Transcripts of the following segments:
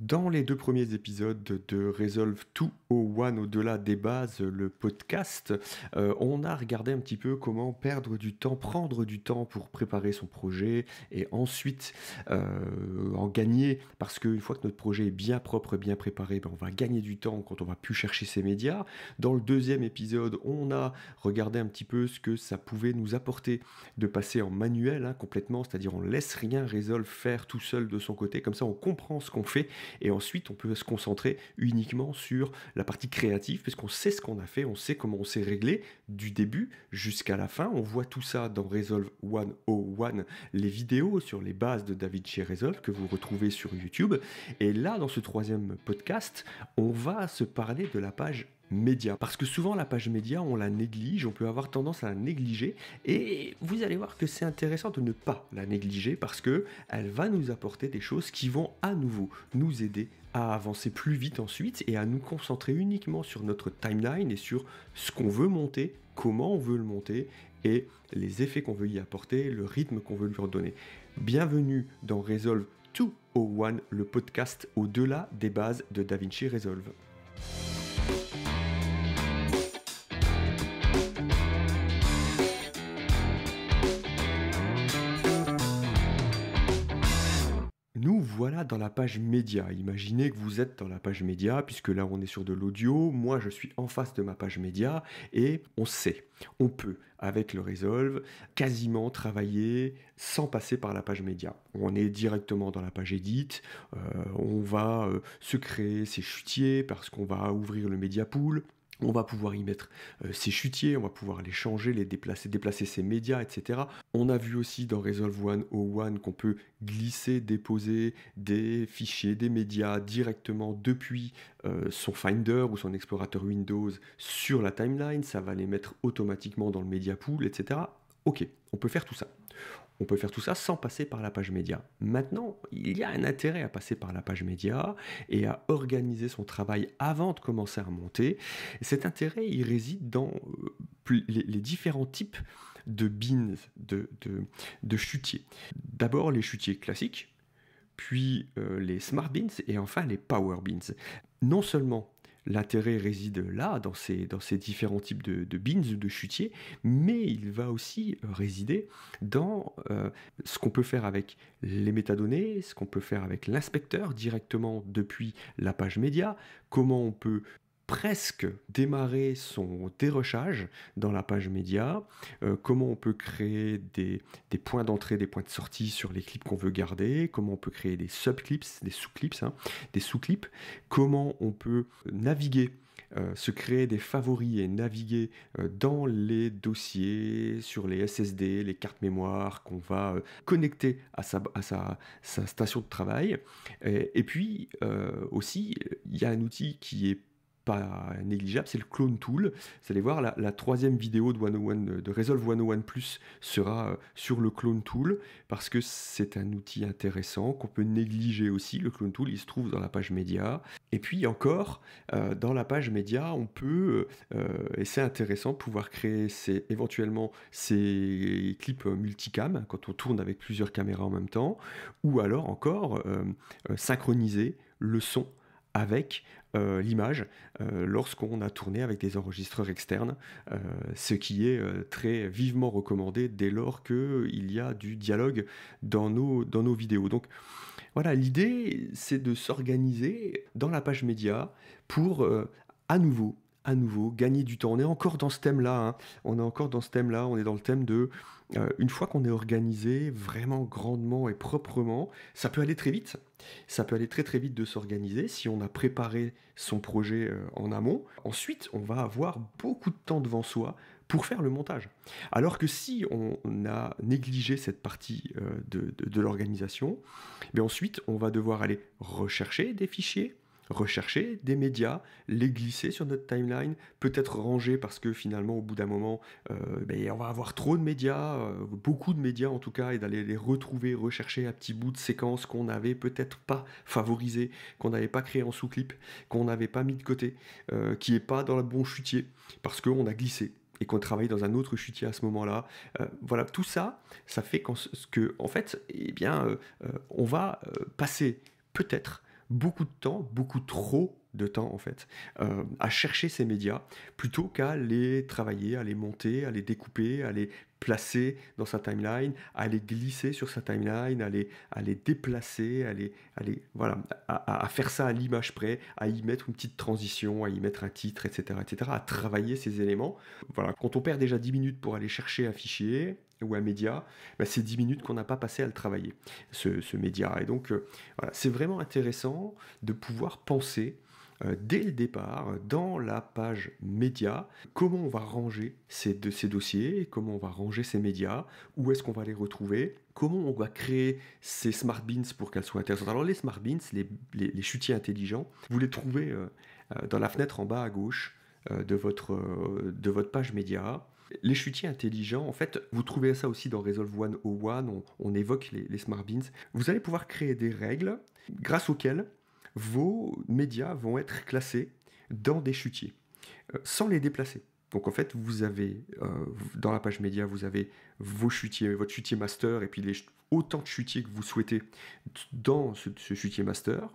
Dans les 2 premiers épisodes de Resolve 201 au-delà des bases, le podcast, on a regardé un petit peu comment perdre du temps, prendre du temps pour préparer son projet et ensuite, en gagner. Parce qu'une fois que notre projet est bien propre, bien préparé, ben, on va gagner du temps quand on va plus chercher ses médias. Dans le deuxième épisode, on a regardé un petit peu ce que ça pouvait nous apporter de passer en manuel, hein, complètement, c'est-à-dire on laisse rien Resolve faire tout seul de son côté, comme ça on comprend ce qu'on fait et ensuite on peut se concentrer uniquement sur la partie créative puisqu'on sait ce qu'on a fait, on sait comment on s'est réglé du début jusqu'à la fin. On voit tout ça dans Resolve 101, les vidéos sur les bases de DaVinci Resolve que vous retrouvez sur YouTube. Et là, dans ce troisième podcast, on va se parler de la page média. Parce que souvent la page média, on la néglige, on peut avoir tendance à la négliger et vous allez voir que c'est intéressant de ne pas la négliger parce que elle va nous apporter des choses qui vont à nouveau nous aider à avancer plus vite ensuite et à nous concentrer uniquement sur notre timeline et sur ce qu'on veut monter, comment on veut le monter et les effets qu'on veut y apporter, le rythme qu'on veut lui redonner. Bienvenue dans Resolve 201, le podcast au-delà des bases de DaVinci Resolve. Nous voilà dans la page média. Imaginez que vous êtes dans la page média, puisque là on est sur de l'audio, moi je suis en face de ma page média, et on sait, on peut, avec le Resolve, quasiment travailler sans passer par la page média. On est directement dans la page edit, on va se créer ses chutiers parce qu'on va ouvrir le media pool. On va pouvoir y mettre ses chutiers, on va pouvoir les changer, les déplacer ses médias, etc. On a vu aussi dans Resolve 101 qu'on peut glisser, déposer des fichiers, des médias directement depuis son Finder ou son explorateur Windows sur la timeline. Ça va les mettre automatiquement dans le media pool, etc. Ok, on peut faire tout ça. On peut faire tout ça sans passer par la page média. Maintenant, il y a un intérêt à passer par la page média et à organiser son travail avant de commencer à monter. Et cet intérêt, il réside dans les différents types de bins, de chutiers. D'abord, les chutiers classiques, puis les smart bins et enfin les power bins. Non seulement l'intérêt réside là, dans ces différents types de bins ou de chutiers, mais il va aussi résider dans ce qu'on peut faire avec les métadonnées, ce qu'on peut faire avec l'inspecteur directement depuis la page média, comment on peut presque démarrer son dérochage dans la page média, comment on peut créer des points d'entrée, des points de sortie sur les clips qu'on veut garder, comment on peut créer des subclips, des sous-clips, des sous-clips, comment on peut naviguer, se créer des favoris et naviguer dans les dossiers, sur les SSD, les cartes mémoire qu'on va connecter à sa station de travail. Et puis aussi, il y a un outil qui est pas négligeable, c'est le Clone Tool. Vous allez voir, la troisième vidéo de Resolve 101 Plus sera sur le Clone Tool, parce que c'est un outil intéressant, qu'on peut négliger aussi. Le Clone Tool, il se trouve dans la page média. Et puis encore, dans la page média, on peut, et c'est intéressant, pouvoir créer éventuellement ces clips multicam, quand on tourne avec plusieurs caméras en même temps, ou alors encore synchroniser le son avec l'image lorsqu'on a tourné avec des enregistreurs externes, ce qui est très vivement recommandé dès lors qu'il y a du dialogue dans nos vidéos. Donc voilà, l'idée c'est de s'organiser dans la page média pour à nouveau gagner du temps. On est encore dans ce thème-là, on est dans le thème de une fois qu'on est organisé vraiment grandement et proprement, ça peut aller très vite. Ça peut aller très très vite de s'organiser si on a préparé son projet en amont. Ensuite, on va avoir beaucoup de temps devant soi pour faire le montage. Alors que si on a négligé cette partie de l'organisation, mais ensuite on va devoir aller rechercher des fichiers, rechercher des médias, les glisser sur notre timeline, peut-être ranger parce que finalement au bout d'un moment on va avoir trop de médias, beaucoup de médias en tout cas, et d'aller les retrouver, rechercher un petit bout de séquence qu'on n'avait peut-être pas favorisé, qu'on n'avait pas créé en sous-clip, qu'on n'avait pas mis de côté, qui n'est pas dans le bon chutier, parce qu'on a glissé et qu'on travaille dans un autre chutier à ce moment-là. Voilà, tout ça, ça fait qu'en fait, on va passer peut-être beaucoup de temps, beaucoup trop de temps en fait, à chercher ces médias, plutôt qu'à les travailler, à les monter, à les découper, à les placer dans sa timeline, à les glisser sur sa timeline, à les déplacer, voilà, à faire ça à l'image près, à y mettre une petite transition, à y mettre un titre, etc., à travailler ces éléments. Voilà, quand on perd déjà 10 minutes pour aller chercher un fichier ou un média, bah, c'est 10 minutes qu'on n'a pas passé à le travailler, ce média. Et donc, voilà, c'est vraiment intéressant de pouvoir penser dès le départ, dans la page média, comment on va ranger ces dossiers, comment on va ranger ces médias, où est-ce qu'on va les retrouver, comment on va créer ces smart bins pour qu'elles soient intéressantes. Alors les smart bins, les chutiers intelligents, vous les trouvez dans la fenêtre en bas à gauche de votre page média. Les chutiers intelligents, en fait, vous trouvez ça aussi dans Resolve 101, on évoque les smart bins. Vous allez pouvoir créer des règles grâce auxquelles vos médias vont être classés dans des chutiers, sans les déplacer. Donc en fait, vous avez, dans la page média, vous avez vos chutiers, votre chutier master, et puis autant de chutiers que vous souhaitez dans ce chutier master.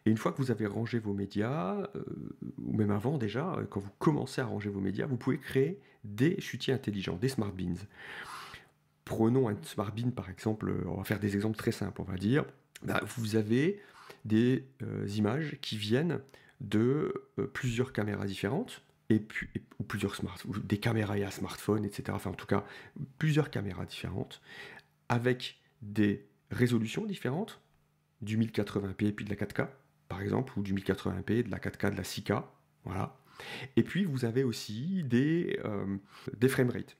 Et une fois que vous avez rangé vos médias, ou même avant déjà, quand vous commencez à ranger vos médias, vous pouvez créer des chutiers intelligents, des smart bins. Prenons un smart bin par exemple, on va faire des exemples très simples, on va dire. Vous avez des images qui viennent de plusieurs caméras différentes, ou des caméras et un smartphone, etc. Enfin en tout cas, plusieurs caméras différentes, avec des résolutions différentes, du 1080p et puis de la 4K, par exemple, ou du 1080p, de la 4K, de la 6K, voilà. Et puis vous avez aussi des framerates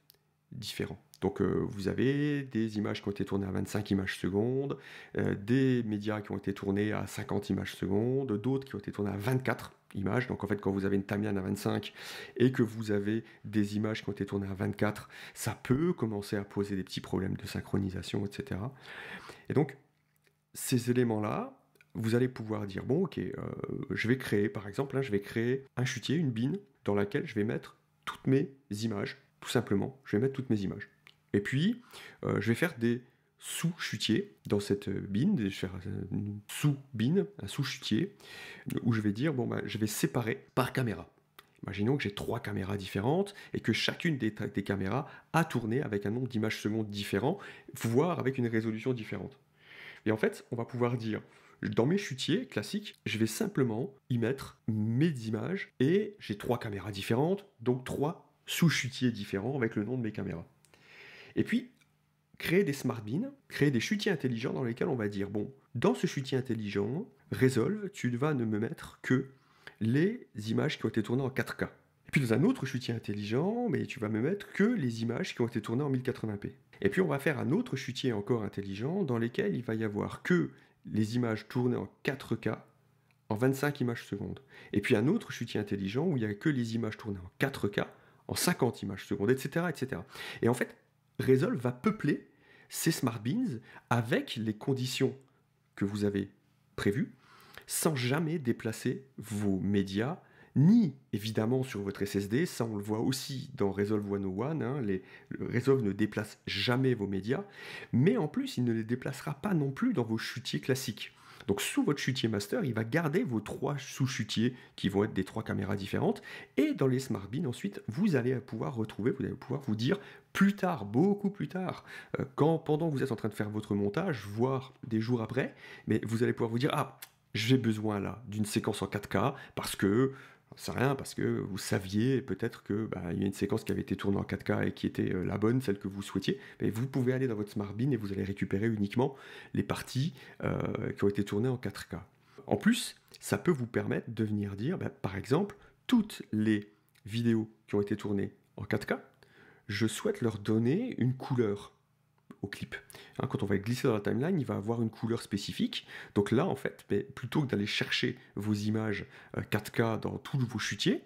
différents. Donc vous avez des images qui ont été tournées à 25 images secondes, des médias qui ont été tournés à 50 images secondes, d'autres qui ont été tournés à 24 images. Donc en fait, quand vous avez une timeline à 25 et que vous avez des images qui ont été tournées à 24, ça peut commencer à poser des petits problèmes de synchronisation, etc. Et donc, ces éléments-là, vous allez pouvoir dire, bon ok, je vais créer, par exemple, là, je vais créer un chutier, une bin, dans laquelle je vais mettre toutes mes images, tout simplement, je vais mettre toutes mes images. Et puis, je vais faire des sous-chutiers dans cette bin, je vais faire une sous-bin, un sous-chutier, où je vais dire, bon, je vais séparer par caméra. Imaginons que j'ai 3 caméras différentes et que chacune des caméras a tourné avec un nombre d'images secondes différent, voire avec une résolution différente. Et en fait, on va pouvoir dire, dans mes chutiers classiques, je vais simplement y mettre mes images et j'ai 3 caméras différentes, donc 3 sous-chutiers différents avec le nom de mes caméras. Et puis, créer des smart bins, créer des chutiers intelligents dans lesquels on va dire, bon, dans ce chutier intelligent, Resolve, tu vas ne me mettre que les images qui ont été tournées en 4K. Et puis dans un autre chutier intelligent, mais tu vas me mettre que les images qui ont été tournées en 1080p. Et puis on va faire un autre chutier encore intelligent dans lequel il va y avoir que les images tournées en 4K en 25 images secondes. Et puis un autre chutier intelligent où il n'y a que les images tournées en 4K en 50 images secondes, etc., etc. Et en fait, Resolve va peupler ces smart bins avec les conditions que vous avez prévues, sans jamais déplacer vos médias, ni évidemment sur votre SSD, ça on le voit aussi dans Resolve 101, hein, Resolve ne déplace jamais vos médias, mais en plus il ne les déplacera pas non plus dans vos chutiers classiques. Donc sous votre chutier master, il va garder vos 3 sous-chutiers qui vont être des 3 caméras différentes, et dans les smart bins ensuite, vous allez pouvoir retrouver, vous allez pouvoir vous dire plus tard, beaucoup plus tard, pendant que vous êtes en train de faire votre montage, voire des jours après, mais vous allez pouvoir vous dire, ah, j'ai besoin là d'une séquence en 4K parce que, c'est rien, parce que vous saviez peut-être que il y a une séquence qui avait été tournée en 4K et qui était la bonne, celle que vous souhaitiez. Mais vous pouvez aller dans votre smart bin et vous allez récupérer uniquement les parties qui ont été tournées en 4K. En plus, ça peut vous permettre de venir dire, par exemple, toutes les vidéos qui ont été tournées en 4K, je souhaite leur donner une couleur au clip. Hein, quand on va glisser dans la timeline, il va avoir une couleur spécifique. Donc là, en fait, plutôt que d'aller chercher vos images 4K dans tous vos chutiers,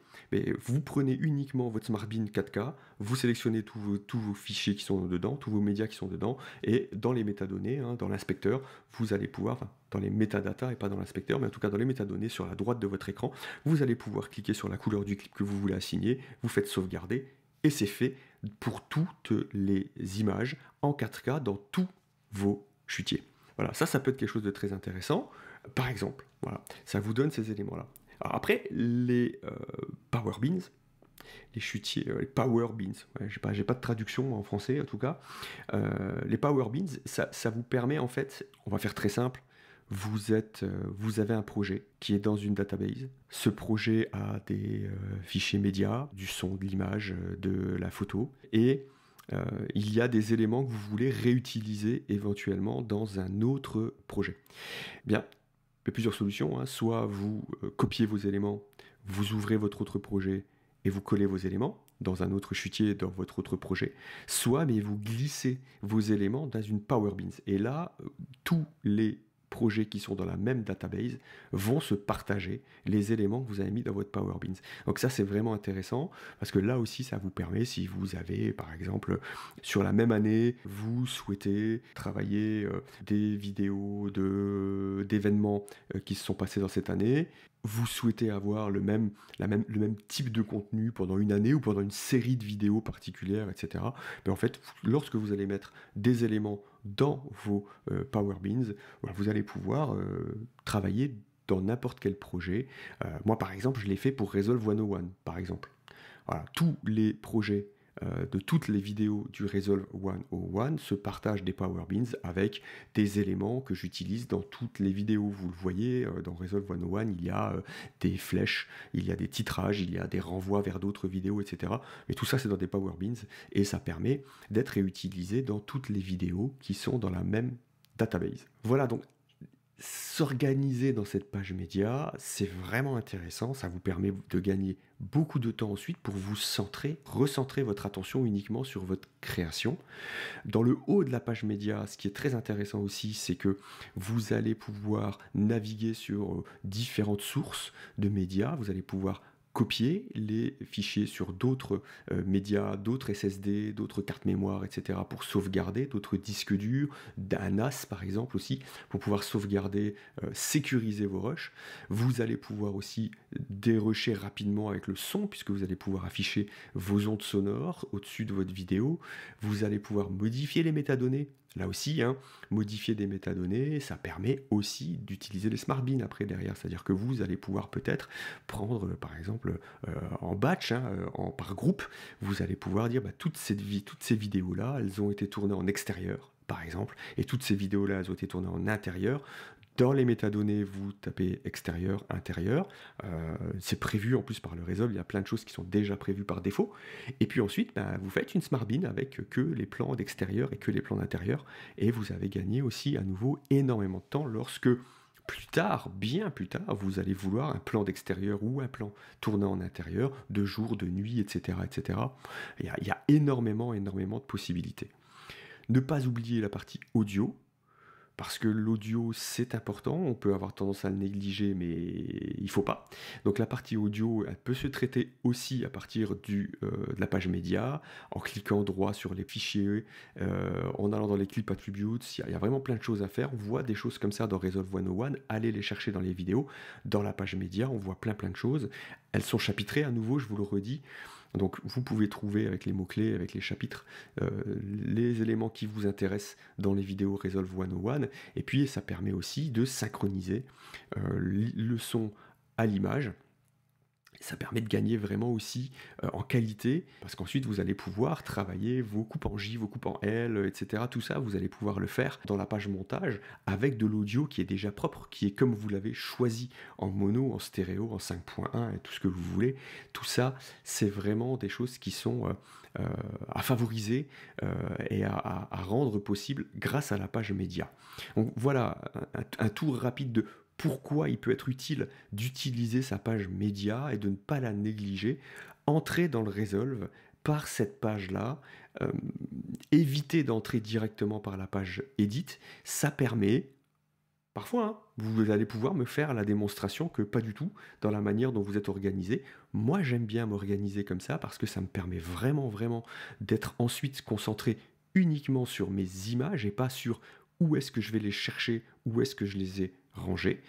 vous prenez uniquement votre smart bin 4K, vous sélectionnez tous vos fichiers qui sont dedans, tous vos médias qui sont dedans, et dans les métadonnées, hein, dans l'inspecteur, vous allez pouvoir, dans les métadatas et pas dans l'inspecteur, mais en tout cas dans les métadonnées sur la droite de votre écran, vous allez pouvoir cliquer sur la couleur du clip que vous voulez assigner, vous faites sauvegarder, et c'est fait pour toutes les images en 4K dans tous vos chutiers. Voilà, ça peut être quelque chose de très intéressant. Par exemple, Voilà, ça vous donne ces éléments-là. Alors après, les Power Beans, les chutiers, les Power Beans, ouais, j'ai pas de traduction en français en tout cas. Les Power Beans, ça vous permet en fait, on va faire très simple, vous avez un projet qui est dans une database. Ce projet a des fichiers médias, du son, de l'image, de la photo, et il y a des éléments que vous voulez réutiliser éventuellement dans un autre projet. Bien, il y a plusieurs solutions, hein. Soit vous copiez vos éléments, vous ouvrez votre autre projet et vous collez vos éléments dans un autre chutier dans votre autre projet, soit mais vous glissez vos éléments dans une Power Beans. Et là, tous les projets qui sont dans la même database vont se partager les éléments que vous avez mis dans votre Power Beans. Donc ça, c'est vraiment intéressant parce que là aussi, ça vous permet, si vous avez, par exemple, sur la même année, vous souhaitez travailler des vidéos d'événements qui se sont passés dans cette année, vous souhaitez avoir le même type de contenu pendant une année ou pendant une série de vidéos particulières, etc. Mais en fait, lorsque vous allez mettre des éléments dans vos Power Beans, voilà, vous allez pouvoir travailler dans n'importe quel projet. Moi, par exemple, je l'ai fait pour Resolve 101, par exemple. Voilà, tous les projets de toutes les vidéos du Resolve 101 se partagent des Power Beans avec des éléments que j'utilise dans toutes les vidéos. Vous le voyez, dans Resolve 101, il y a des flèches, il y a des titrages, il y a des renvois vers d'autres vidéos, etc. Mais tout ça, c'est dans des Power Beans et ça permet d'être réutilisé dans toutes les vidéos qui sont dans la même database. Voilà, donc s'organiser dans cette page média, c'est vraiment intéressant, ça vous permet de gagner beaucoup de temps ensuite pour vous recentrer votre attention uniquement sur votre création. Dans le haut de la page média, ce qui est très intéressant aussi, c'est que vous allez pouvoir naviguer sur différentes sources de médias, vous allez pouvoir copier les fichiers sur d'autres médias, d'autres SSD, d'autres cartes mémoire, etc. pour sauvegarder, d'autres disques durs, d'un NAS par exemple aussi, pour pouvoir sauvegarder, sécuriser vos rushs. Vous allez pouvoir aussi dérusher rapidement avec le son, puisque vous allez pouvoir afficher vos ondes sonores au-dessus de votre vidéo. Vous allez pouvoir modifier les métadonnées. Là aussi, hein, modifier des métadonnées, ça permet aussi d'utiliser les Smart Beans après derrière. C'est-à-dire que vous allez pouvoir peut-être prendre, par exemple, en batch, hein, par groupe, vous allez pouvoir dire toutes ces vidéos-là, elles ont été tournées en extérieur, par exemple, et toutes ces vidéos-là, elles ont été tournées en intérieur. Dans les métadonnées, vous tapez extérieur, intérieur. C'est prévu en plus par le Resolve, il y a plein de choses qui sont déjà prévues par défaut. Et puis ensuite, vous faites une Smart Bean avec que les plans d'extérieur et que les plans d'intérieur. Et vous avez gagné aussi à nouveau énormément de temps lorsque plus tard, bien plus tard, vous allez vouloir un plan d'extérieur ou un plan tourné en intérieur, de jour, de nuit, etc. etc. Il y a énormément de possibilités. Ne pas oublier la partie audio. Parce que l'audio, c'est important, on peut avoir tendance à le négliger, mais il ne faut pas. Donc la partie audio, elle peut se traiter aussi à partir de la page média, en cliquant droit sur les fichiers, en allant dans les clips attributes. Il y a vraiment plein de choses à faire. On voit des choses comme ça dans Resolve 101, allez les chercher dans les vidéos. Dans la page média, on voit plein de choses. Elles sont chapitrées à nouveau, je vous le redis. Donc vous pouvez trouver avec les mots-clés, avec les chapitres, les éléments qui vous intéressent dans les vidéos Resolve 101. Et puis ça permet aussi de synchroniser le son à l'image. Ça permet de gagner vraiment aussi en qualité, parce qu'ensuite vous allez pouvoir travailler vos coupes en J, vos coupes en L, etc. Tout ça, vous allez pouvoir le faire dans la page montage avec de l'audio qui est déjà propre, qui est comme vous l'avez choisi, en mono, en stéréo, en 5.1 et tout ce que vous voulez. Tout ça, c'est vraiment des choses qui sont à favoriser et à rendre possible grâce à la page média. Donc voilà, un tour rapide de pourquoi il peut être utile d'utiliser sa page média et de ne pas la négliger. Entrez dans le Resolve par cette page-là, évitez d'entrer directement par la page Edit, ça permet, parfois, hein, vous allez pouvoir me faire la démonstration que pas du tout dans la manière dont vous êtes organisé. Moi, j'aime bien m'organiser comme ça parce que ça me permet vraiment d'être ensuite concentré uniquement sur mes images et pas sur où est-ce que je vais les chercher, où est-ce que je les ai rangés.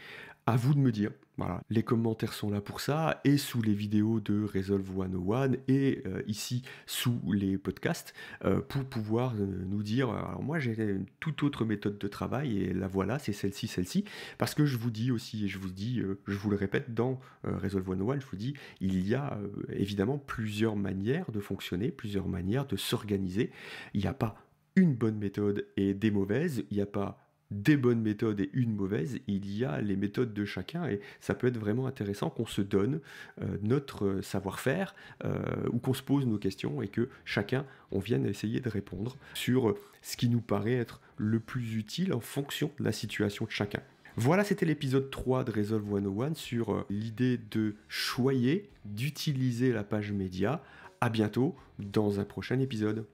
À vous de me dire. Voilà, les commentaires sont là pour ça, et sous les vidéos de Resolve 101 et ici sous les podcasts, pour pouvoir nous dire, alors moi j'ai une toute autre méthode de travail et la voilà, c'est celle-ci, parce que je vous dis aussi, et je vous dis, je vous le répète dans Resolve 101, je vous dis, il y a évidemment plusieurs manières de fonctionner, plusieurs manières de s'organiser. Il n'y a pas une bonne méthode et des mauvaises, il n'y a pas des bonnes méthodes et une mauvaise, il y a les méthodes de chacun et ça peut être vraiment intéressant qu'on se donne notre savoir-faire ou qu'on se pose nos questions et que chacun, on vienne essayer de répondre sur ce qui nous paraît être le plus utile en fonction de la situation de chacun. Voilà, c'était l'épisode 3 de Resolve 101 sur l'idée de choyer, d'utiliser la page média. À bientôt dans un prochain épisode.